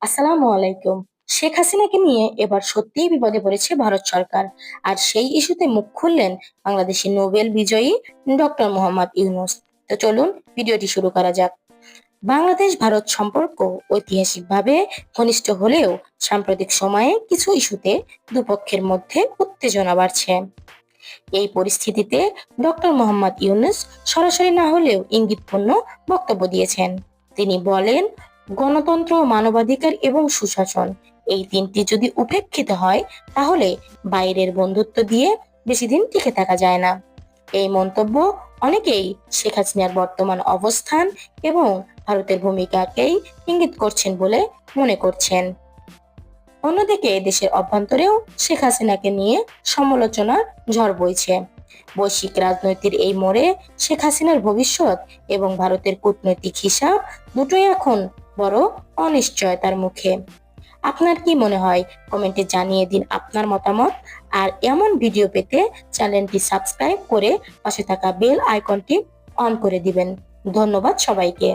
আসসালামু আলাইকুম। শেখ হাসিনাকে নিয়ে এবার সত্যিই বিপদে পড়েছে ভারত সরকার। আর সেই ইস্যুতে মুখ খুললেন বাংলাদেশের নোবেল বিজয়ী ডক্টর মোহাম্মদ ইউনূস। তো চলুন ভিডিওটি শুরু করা যাক। বাংলাদেশ ভারত সম্পর্ক ঐতিহাসিকভাবে ঘনিষ্ঠ হলেও সাম্প্রতিক সময়ে কিছু ইস্যুতে দুপক্ষের মধ্যে উত্তেজনা বাড়ছে। এই পরিস্থিতিতে ডক্টর মোহাম্মদ ইউনূস সরাসরি না হলেও ইঙ্গিতপূর্ণ বক্তব্য দিয়েছেন। তিনি বলেন, গণতন্ত্র, মানবাধিকার এবং সুশাসন এই তিনটি যদি উপেক্ষিত হয় তাহলে বাইরের বন্ধুত্ব দিয়ে বেশি দিন টিকে থাকা যায় না। এই মন্তব্য অনেকেই শেখ হাসিনার বর্তমান অবস্থান এবং ভারতের ভূমিকাকেই ইঙ্গিত করছেন বলে মনে করছেন। অন্যদিকে দেশের অভ্যন্তরেও শেখ হাসিনাকে নিয়ে সমালোচনার ঝড় বইছে। বৈশ্বিক রাজনৈতিক এই মোড়ে শেখ হাসিনার ভবিষ্যৎ এবং ভারতের কূটনৈতিক হিসাব দুটোই এখন বড় অনিশ্চয়তার মুখে। আপনার কি মনে হয়? কমেন্টে জানিয়ে দিন আপনার মতামত। আর এমন ভিডিও পেতে চ্যানেলটি সাবস্ক্রাইব করে পাশে থাকা বেল আইকনটি অন করে দিবেন। ধন্যবাদ সবাইকে।